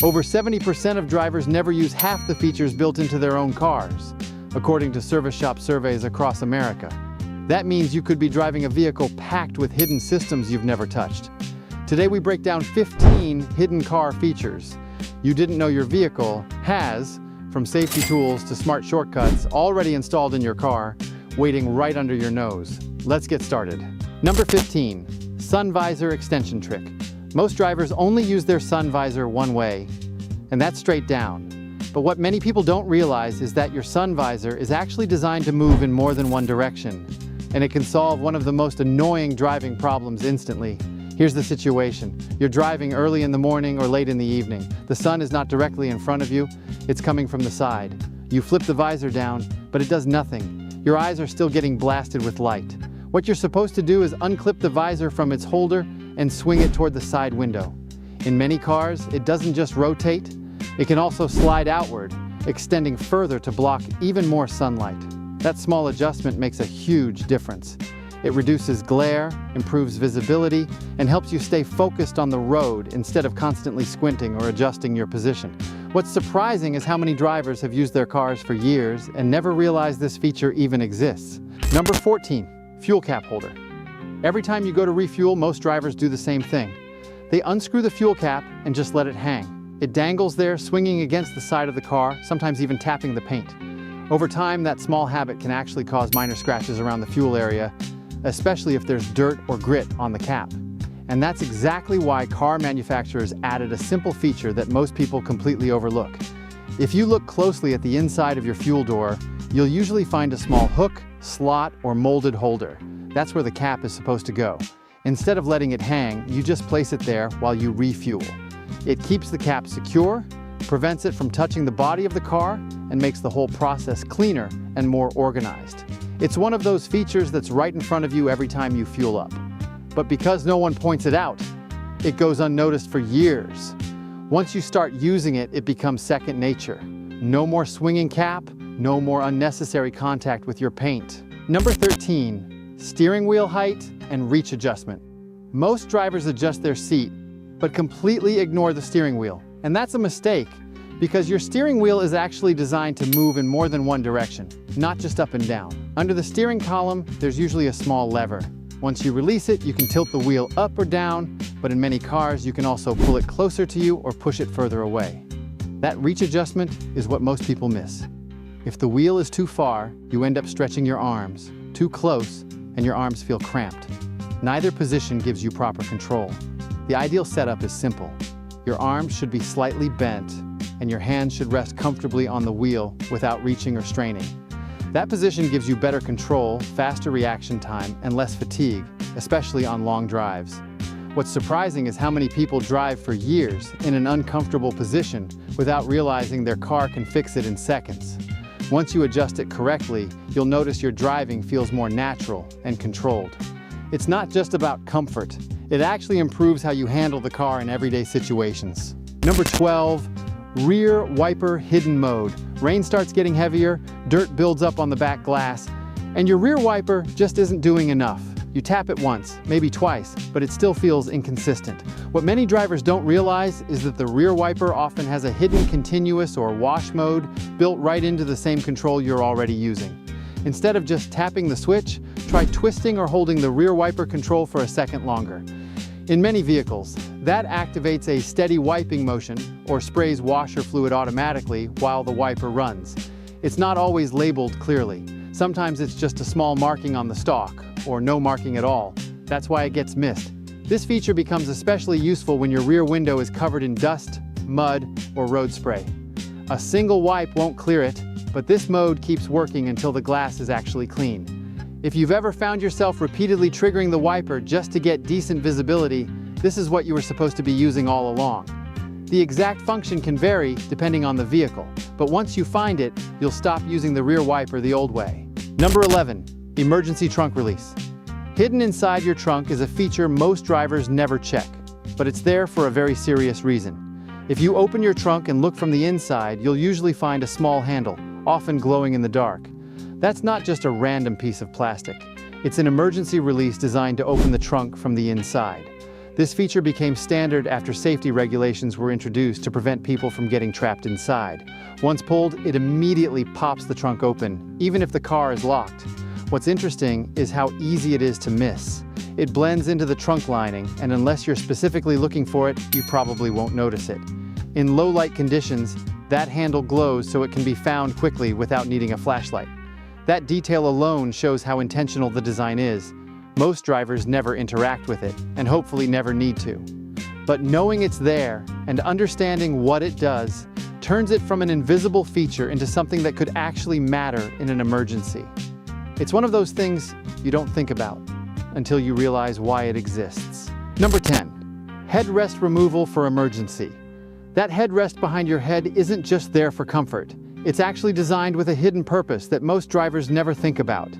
Over 70% of drivers never use half the features built into their own cars, according to service shop surveys across America. That means you could be driving a vehicle packed with hidden systems you've never touched. Today we break down 15 hidden car features you didn't know your vehicle has, from safety tools to smart shortcuts, already installed in your car, waiting right under your nose. Let's get started. Number 15, sun visor extension trick. Most drivers only use their sun visor one way, and that's straight down. But what many people don't realize is that your sun visor is actually designed to move in more than one direction, and it can solve one of the most annoying driving problems instantly. Here's the situation. You're driving early in the morning or late in the evening. The sun is not directly in front of you, it's coming from the side. You flip the visor down, but it does nothing. Your eyes are still getting blasted with light. What you're supposed to do is unclip the visor from its holder and swing it toward the side window. In many cars, it doesn't just rotate, it can also slide outward, extending further to block even more sunlight. That small adjustment makes a huge difference. It reduces glare, improves visibility, and helps you stay focused on the road instead of constantly squinting or adjusting your position. What's surprising is how many drivers have used their cars for years and never realized this feature even exists. Number 14, fuel cap holder. Every time you go to refuel, most drivers do the same thing. They unscrew the fuel cap and just let it hang. It dangles there, swinging against the side of the car, sometimes even tapping the paint. Over time, that small habit can actually cause minor scratches around the fuel area, especially if there's dirt or grit on the cap. And that's exactly why car manufacturers added a simple feature that most people completely overlook. If you look closely at the inside of your fuel door, you'll usually find a small hook, slot, or molded holder. That's where the cap is supposed to go. Instead of letting it hang, you just place it there while you refuel. It keeps the cap secure, prevents it from touching the body of the car, and makes the whole process cleaner and more organized. It's one of those features that's right in front of you every time you fuel up. But because no one points it out, it goes unnoticed for years. Once you start using it, it becomes second nature. No more swinging cap, no more unnecessary contact with your paint. Number 13, steering wheel height and reach adjustment. Most drivers adjust their seat, but completely ignore the steering wheel. And that's a mistake, because your steering wheel is actually designed to move in more than one direction, not just up and down. Under the steering column, there's usually a small lever. Once you release it, you can tilt the wheel up or down, but in many cars, you can also pull it closer to you or push it further away. That reach adjustment is what most people miss. If the wheel is too far, you end up stretching your arms. Too close, and your arms feel cramped. Neither position gives you proper control. The ideal setup is simple. Your arms should be slightly bent, and your hands should rest comfortably on the wheel without reaching or straining. That position gives you better control, faster reaction time, and less fatigue, especially on long drives. What's surprising is how many people drive for years in an uncomfortable position without realizing their car can fix it in seconds. Once you adjust it correctly, you'll notice your driving feels more natural and controlled. It's not just about comfort. It actually improves how you handle the car in everyday situations. Number 12, rear wiper hidden mode. Rain starts getting heavier, dirt builds up on the back glass, and your rear wiper just isn't doing enough. You tap it once, maybe twice, but it still feels inconsistent. What many drivers don't realize is that the rear wiper often has a hidden continuous or wash mode built right into the same control you're already using. Instead of just tapping the switch, try twisting or holding the rear wiper control for a second longer. In many vehicles, that activates a steady wiping motion or sprays washer fluid automatically while the wiper runs. It's not always labeled clearly. Sometimes it's just a small marking on the stalk, or no marking at all. That's why it gets missed. This feature becomes especially useful when your rear window is covered in dust, mud, or road spray. A single wipe won't clear it, but this mode keeps working until the glass is actually clean. If you've ever found yourself repeatedly triggering the wiper just to get decent visibility, this is what you were supposed to be using all along. The exact function can vary depending on the vehicle, but once you find it, you'll stop using the rear wiper the old way. Number 11, emergency trunk release. Hidden inside your trunk is a feature most drivers never check, but it's there for a very serious reason. If you open your trunk and look from the inside, you'll usually find a small handle, often glowing in the dark. That's not just a random piece of plastic. It's an emergency release designed to open the trunk from the inside. This feature became standard after safety regulations were introduced to prevent people from getting trapped inside. Once pulled, it immediately pops the trunk open, even if the car is locked. What's interesting is how easy it is to miss. It blends into the trunk lining, and unless you're specifically looking for it, you probably won't notice it. In low light conditions, that handle glows so it can be found quickly without needing a flashlight. That detail alone shows how intentional the design is. Most drivers never interact with it, and hopefully never need to. But knowing it's there and understanding what it does turns it from an invisible feature into something that could actually matter in an emergency. It's one of those things you don't think about until you realize why it exists. Number 10. Headrest removal for emergency. That headrest behind your head isn't just there for comfort. It's actually designed with a hidden purpose that most drivers never think about.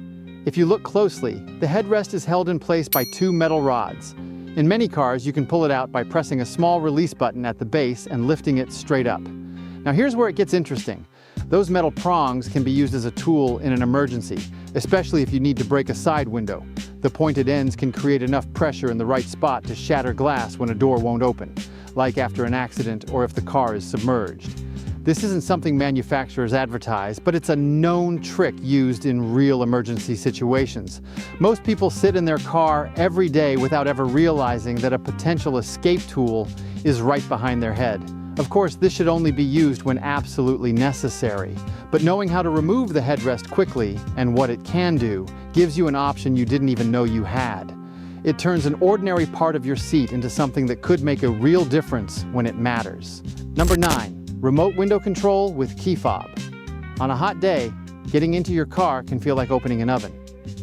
If you look closely, the headrest is held in place by two metal rods. In many cars, you can pull it out by pressing a small release button at the base and lifting it straight up. Now here's where it gets interesting. Those metal prongs can be used as a tool in an emergency, especially if you need to break a side window. The pointed ends can create enough pressure in the right spot to shatter glass when a door won't open, like after an accident or if the car is submerged. This isn't something manufacturers advertise, but it's a known trick used in real emergency situations. Most people sit in their car every day without ever realizing that a potential escape tool is right behind their head. Of course, this should only be used when absolutely necessary. But knowing how to remove the headrest quickly and what it can do gives you an option you didn't even know you had. It turns an ordinary part of your seat into something that could make a real difference when it matters. Number 9. Remote window control with key fob. On a hot day, getting into your car can feel like opening an oven.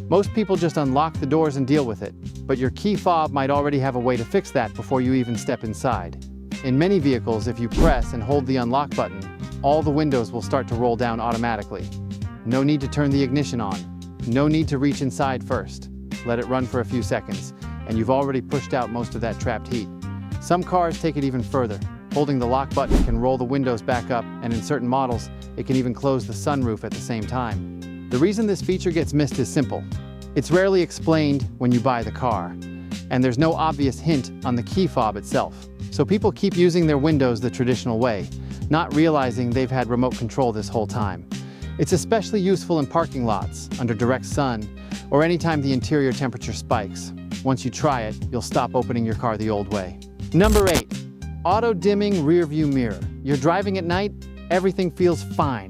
Most people just unlock the doors and deal with it, but your key fob might already have a way to fix that before you even step inside. In many vehicles, if you press and hold the unlock button, all the windows will start to roll down automatically. No need to turn the ignition on. No need to reach inside first. Let it run for a few seconds, and you've already pushed out most of that trapped heat. Some cars take it even further. Holding the lock button can roll the windows back up, and in certain models, it can even close the sunroof at the same time. The reason this feature gets missed is simple. It's rarely explained when you buy the car, and there's no obvious hint on the key fob itself. So people keep using their windows the traditional way, not realizing they've had remote control this whole time. It's especially useful in parking lots, under direct sun, or anytime the interior temperature spikes. Once you try it, you'll stop opening your car the old way. Number 8. Auto-dimming rear-view mirror. You're driving at night, everything feels fine,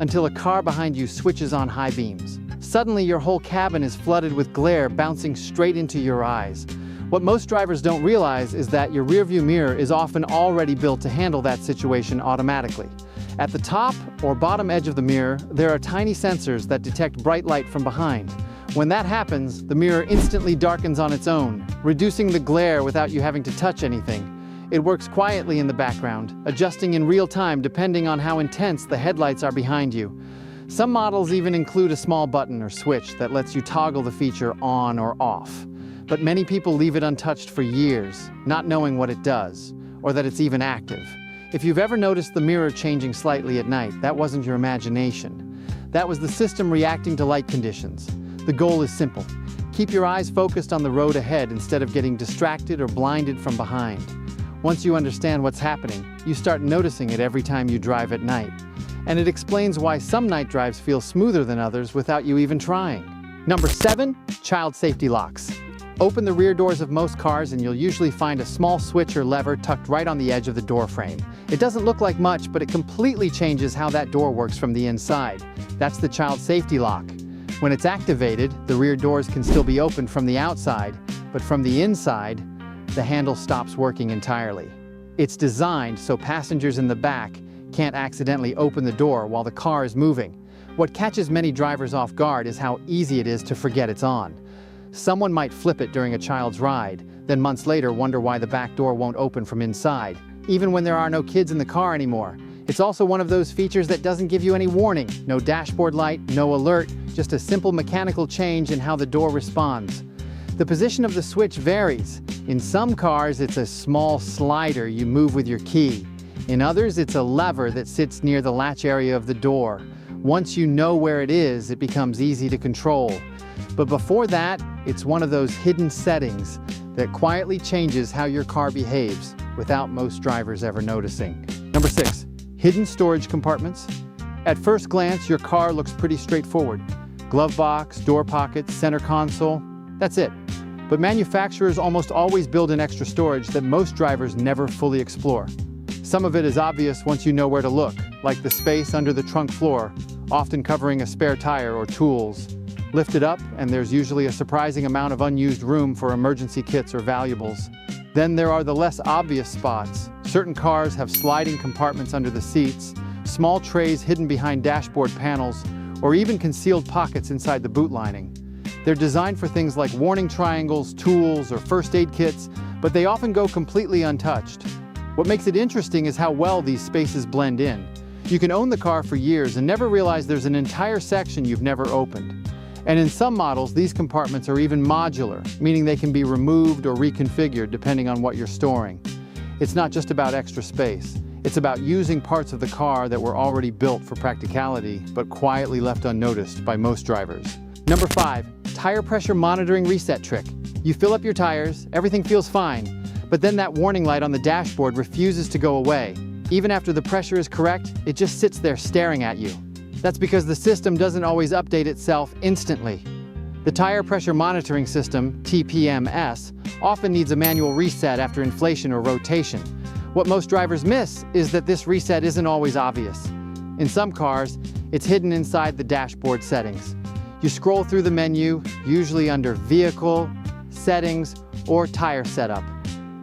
until a car behind you switches on high beams. Suddenly, your whole cabin is flooded with glare bouncing straight into your eyes. What most drivers don't realize is that your rear-view mirror is often already built to handle that situation automatically. At the top or bottom edge of the mirror, there are tiny sensors that detect bright light from behind. When that happens, the mirror instantly darkens on its own, reducing the glare without you having to touch anything. It works quietly in the background, adjusting in real time depending on how intense the headlights are behind you. Some models even include a small button or switch that lets you toggle the feature on or off. But many people leave it untouched for years, not knowing what it does, or that it's even active. If you've ever noticed the mirror changing slightly at night, that wasn't your imagination. That was the system reacting to light conditions. The goal is simple. Keep your eyes focused on the road ahead instead of getting distracted or blinded from behind. Once you understand what's happening, you start noticing it every time you drive at night. And it explains why some night drives feel smoother than others without you even trying. Number 7, child safety locks. Open the rear doors of most cars and you'll usually find a small switch or lever tucked right on the edge of the door frame. It doesn't look like much, but it completely changes how that door works from the inside. That's the child safety lock. When it's activated, the rear doors can still be opened from the outside, but from the inside, the handle stops working entirely. It's designed so passengers in the back can't accidentally open the door while the car is moving. What catches many drivers off guard is how easy it is to forget it's on. Someone might flip it during a child's ride, then months later wonder why the back door won't open from inside, even when there are no kids in the car anymore. It's also one of those features that doesn't give you any warning. No dashboard light, no alert, just a simple mechanical change in how the door responds. The position of the switch varies. In some cars, it's a small slider you move with your key. In others, it's a lever that sits near the latch area of the door. Once you know where it is, it becomes easy to control. But before that, it's one of those hidden settings that quietly changes how your car behaves without most drivers ever noticing. Number 6, hidden storage compartments. At first glance, your car looks pretty straightforward. Glove box, door pockets, center console, that's it. But manufacturers almost always build in extra storage that most drivers never fully explore. Some of it is obvious once you know where to look, like the space under the trunk floor, often covering a spare tire or tools. Lift it up, and there's usually a surprising amount of unused room for emergency kits or valuables. Then there are the less obvious spots. Certain cars have sliding compartments under the seats, small trays hidden behind dashboard panels, or even concealed pockets inside the boot lining. They're designed for things like warning triangles, tools, or first aid kits, but they often go completely untouched. What makes it interesting is how well these spaces blend in. You can own the car for years and never realize there's an entire section you've never opened. And in some models, these compartments are even modular, meaning they can be removed or reconfigured depending on what you're storing. It's not just about extra space. It's about using parts of the car that were already built for practicality, but quietly left unnoticed by most drivers. Number 5, tire pressure monitoring reset trick. You fill up your tires, everything feels fine, but then that warning light on the dashboard refuses to go away. Even after the pressure is correct, it just sits there staring at you. That's because the system doesn't always update itself instantly. The tire pressure monitoring system, TPMS, often needs a manual reset after inflation or rotation. What most drivers miss is that this reset isn't always obvious. In some cars, it's hidden inside the dashboard settings. You scroll through the menu, usually under Vehicle, Settings, or Tire Setup,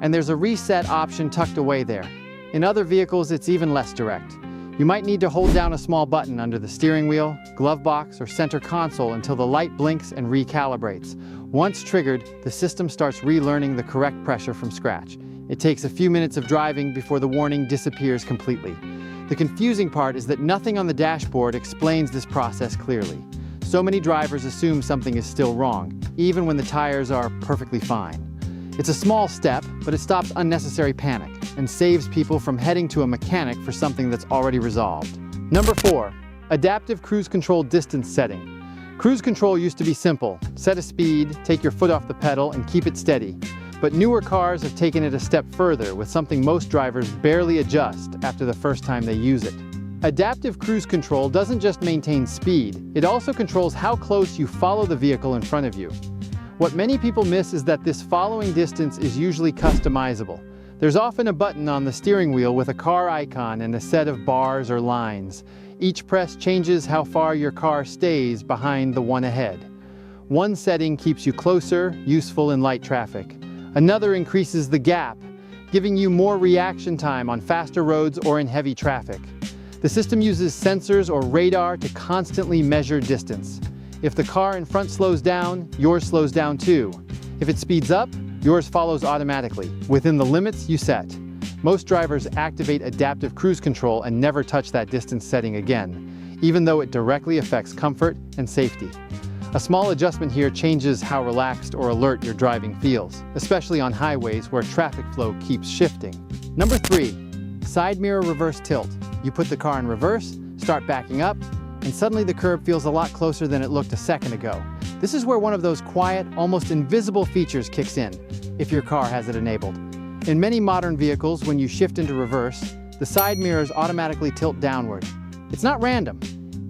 and there's a reset option tucked away there. In other vehicles, it's even less direct. You might need to hold down a small button under the steering wheel, glove box, or center console until the light blinks and recalibrates. Once triggered, the system starts relearning the correct pressure from scratch. It takes a few minutes of driving before the warning disappears completely. The confusing part is that nothing on the dashboard explains this process clearly. So many drivers assume something is still wrong, even when the tires are perfectly fine. It's a small step, but it stops unnecessary panic and saves people from heading to a mechanic for something that's already resolved. Number 4, adaptive cruise control distance setting. Cruise control used to be simple. Set a speed, take your foot off the pedal, and keep it steady. But newer cars have taken it a step further with something most drivers barely adjust after the first time they use it. Adaptive cruise control doesn't just maintain speed, it also controls how close you follow the vehicle in front of you. What many people miss is that this following distance is usually customizable. There's often a button on the steering wheel with a car icon and a set of bars or lines. Each press changes how far your car stays behind the one ahead. One setting keeps you closer, useful in light traffic. Another increases the gap, giving you more reaction time on faster roads or in heavy traffic. The system uses sensors or radar to constantly measure distance. If the car in front slows down, yours slows down too. If it speeds up, yours follows automatically, within the limits you set. Most drivers activate adaptive cruise control and never touch that distance setting again, even though it directly affects comfort and safety. A small adjustment here changes how relaxed or alert your driving feels, especially on highways where traffic flow keeps shifting. Number 3, side mirror reverse tilt. You put the car in reverse, start backing up, and suddenly the curb feels a lot closer than it looked a second ago. This is where one of those quiet, almost invisible features kicks in, if your car has it enabled. In many modern vehicles, when you shift into reverse, the side mirrors automatically tilt downward. It's not random.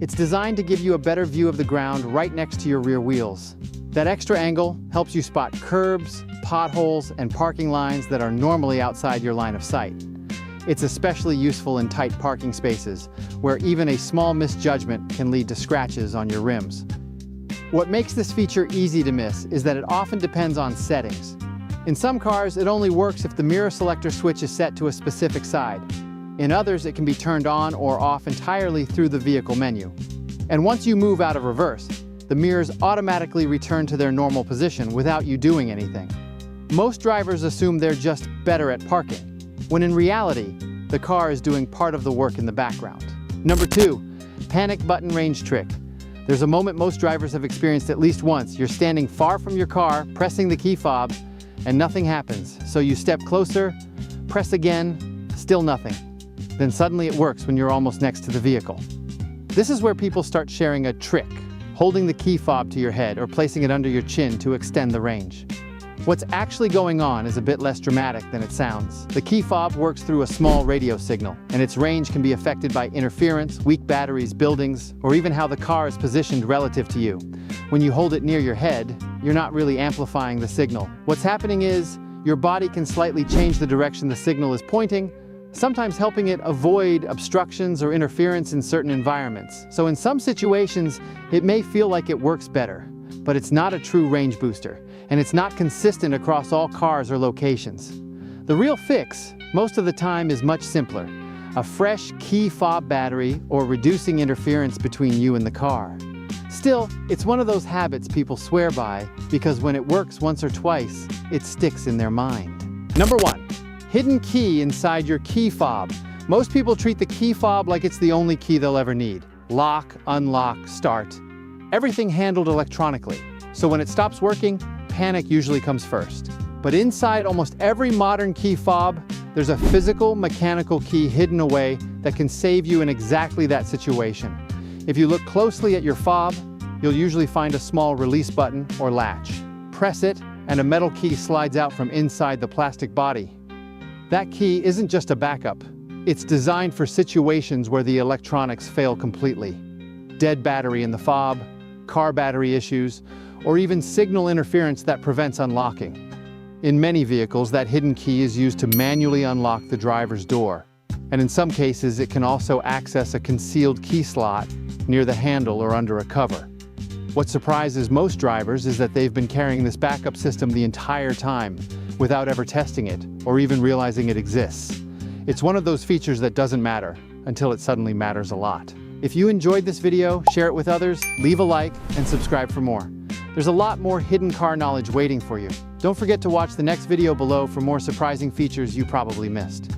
It's designed to give you a better view of the ground right next to your rear wheels. That extra angle helps you spot curbs, potholes, and parking lines that are normally outside your line of sight. It's especially useful in tight parking spaces, where even a small misjudgment can lead to scratches on your rims. What makes this feature easy to miss is that it often depends on settings. In some cars, it only works if the mirror selector switch is set to a specific side. In others, it can be turned on or off entirely through the vehicle menu. And once you move out of reverse, the mirrors automatically return to their normal position without you doing anything. Most drivers assume they're just better at parking, when in reality, the car is doing part of the work in the background. Number 2, panic button range trick. There's a moment most drivers have experienced at least once. You're standing far from your car, pressing the key fob, and nothing happens. So you step closer, press again, still nothing. Then suddenly it works when you're almost next to the vehicle. This is where people start sharing a trick, holding the key fob to your head or placing it under your chin to extend the range. What's actually going on is a bit less dramatic than it sounds. The key fob works through a small radio signal, and its range can be affected by interference, weak batteries, buildings, or even how the car is positioned relative to you. When you hold it near your head, you're not really amplifying the signal. What's happening is, your body can slightly change the direction the signal is pointing, sometimes helping it avoid obstructions or interference in certain environments. So in some situations, it may feel like it works better, but it's not a true range booster, and it's not consistent across all cars or locations. The real fix, most of the time, is much simpler. A fresh key fob battery or reducing interference between you and the car. Still, it's one of those habits people swear by because when it works once or twice, it sticks in their mind. Number 1. Hidden key inside your key fob. Most people treat the key fob like it's the only key they'll ever need. Lock, unlock, start. Everything handled electronically. So when it stops working, panic usually comes first. But inside almost every modern key fob, there's a physical, mechanical key hidden away that can save you in exactly that situation. If you look closely at your fob, you'll usually find a small release button or latch. Press it, and a metal key slides out from inside the plastic body. That key isn't just a backup. It's designed for situations where the electronics fail completely. Dead battery in the fob, car battery issues, or even signal interference that prevents unlocking. In many vehicles, that hidden key is used to manually unlock the driver's door. And in some cases, it can also access a concealed key slot near the handle or under a cover. What surprises most drivers is that they've been carrying this backup system the entire time without ever testing it or even realizing it exists. It's one of those features that doesn't matter until it suddenly matters a lot. If you enjoyed this video, share it with others, leave a like, and subscribe for more. There's a lot more hidden car knowledge waiting for you. Don't forget to watch the next video below for more surprising features you probably missed.